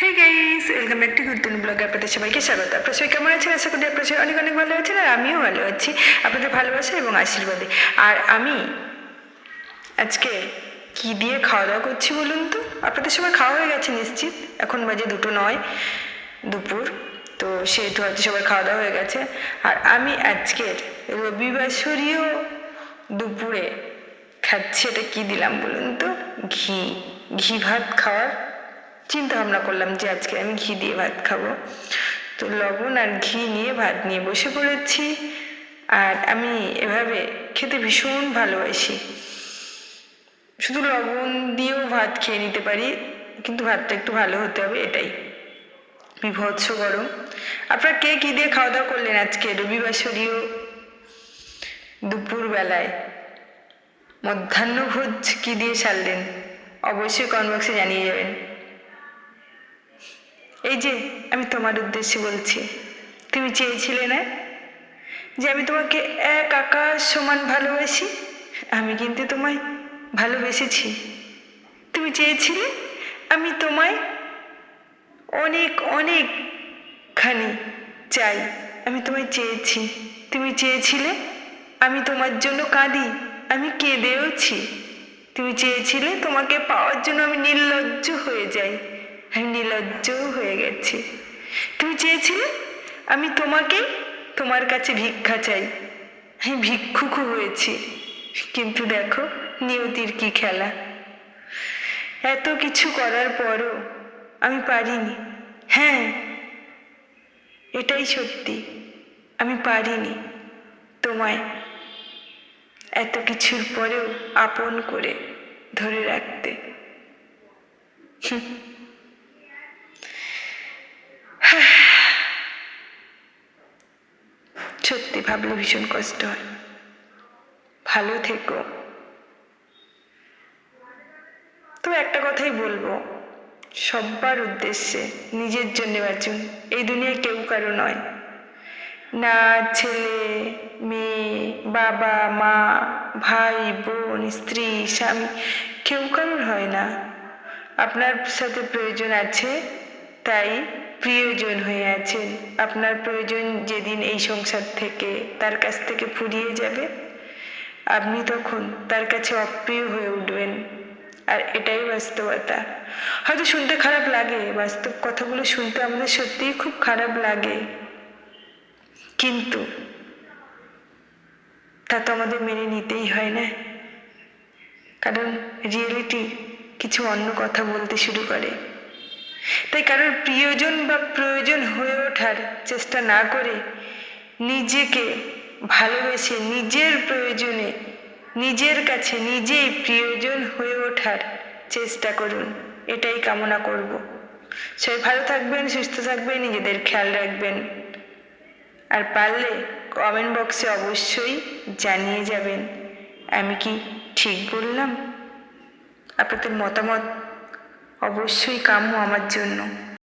Hey guys, welcome back to নতুন ব্লগে আপনাদের সবাইকে স্বাগত। আপনারা সবাই কেমন আছেন? আশা করি আপনারা সবাই অনেক অনেক ভালো আছেন, আর আমিও ভালো আছি আপনাদের ভালোবাসা এবং আশীর্বাদে। আর আমি আজকে কি দিয়ে খাওয়া দাওয়া করছি বলুন তো? আপনাদের সবার খাওয়া হয়ে গেছে নিশ্চিত, এখন বাজে 2:09 দুপুর, তো সেহেতু হয়তো সবার খাওয়া দাওয়া হয়ে গেছে। আর আমি আজকের রবিবাসরীয় দুপুরে খাচ্ছি, এটা কি দিলাম বলুন তো? ঘি ভাত খাওয়ার চিন্তা ভাবনা করলাম যে আজকে আমি ঘি দিয়ে ভাত খাবো। তো লবণ আর ঘি নিয়ে ভাত নিয়ে বসে পড়েছি। আর আমি এভাবে খেতে ভীষণ ভালোবাসি, শুধু লবণ দিয়েও ভাত খেয়ে নিতে পারি, কিন্তু ভাতটা একটু ভালো হতে হবে, এটাই। বিভৎস গরম। আপনারা কে কী দিয়ে খাওয়া দাওয়া করলেন আজকে রবিবাসরীয় দুপুরবেলায়? মধ্যাহ্নভোজ কী দিয়ে সারলেন? অবশ্যই কমেন্ট বক্সে জানিয়ে যাবেন। এই যে আমি তোমার উদ্দেশ্যে বলছি, তুমি চেয়েছিলে না যে আমি তোমাকে এক আকাশ সমান ভালোবাসি? আমি কিন্তু তোমায় ভালোবেসেছি। তুমি চেয়েছিলে আমি তোমায় অনেক অনেকখানি চাই, আমি তোমায় চেয়েছি। তুমি চেয়েছিলে আমি তোমার জন্য কাঁদি, আমি কেঁদেওছি। তুমি চেয়েছিলে তোমাকে পাওয়ার জন্য আমি নির্লজ্জ হয়ে যাই, আমি নির্লজ্জও হয়ে গেছি। তুমি চেয়েছিলে আমি তোমার কাছে ভিক্ষা চাই, আমি ভিক্ষুকও হয়েছি। কিন্তু দেখো নিয়তির কি খেলা, এত কিছু করার পরও আমি পারিনি। হ্যাঁ, এটাই সত্যি, আমি পারিনি তোমায় এত কিছুর পরেও আপন করে ধরে রাখতে। সত্যি ভাবলে ভীষণ কষ্ট হয়। ভালো থেকো। তো একটা কথাই বলবো সবার উদ্দেশ্যে, নিজের জন্য বাঁচুন, এই দুনিয়ায় কেউ কারো নয়। না ছেলে মেয়ে, বাবা মা, ভাই বোন, স্ত্রী স্বামী, কেউ কারোর হয় না। আপনার সাথে প্রয়োজন আছে তাই প্রিয়জন হয়ে আছেন। আপনার প্রয়োজন যেদিন এই সংসার থেকে তার কাছ থেকে ফুরিয়ে যাবে, আপনি তখন তার কাছে অপ্রিয় হয়ে উঠবেন। আর এটাই বাস্তবতা। হয়তো শুনতে খারাপ লাগে, বাস্তব কথাগুলো শুনতে আমাদের সত্যিই খুব খারাপ লাগে, কিন্তু তা তো আমাদের মেনে নিতেই হয় না, কারণ রিয়েলিটি কিছু অন্য কথা বলতে শুরু করে। তাই কারোর প্রিয়জন বা প্রয়োজন হয়ে ওঠার চেষ্টা না করে নিজেকে ভালোবেসে নিজের প্রয়োজনে নিজের কাছে নিজেই প্রিয়জন হয়ে ওঠার চেষ্টা করুন, এটাই কামনা করব। সবাই ভালো থাকবেন, সুস্থ থাকবেন, নিজেদের খেয়াল রাখবেন। আর পারলে কমেন্ট বক্সে অবশ্যই জানিয়ে যাবেন আমি কি ঠিক বললাম। আপনাদের মতামত অবশ্যই কাম্য আমার জন্য।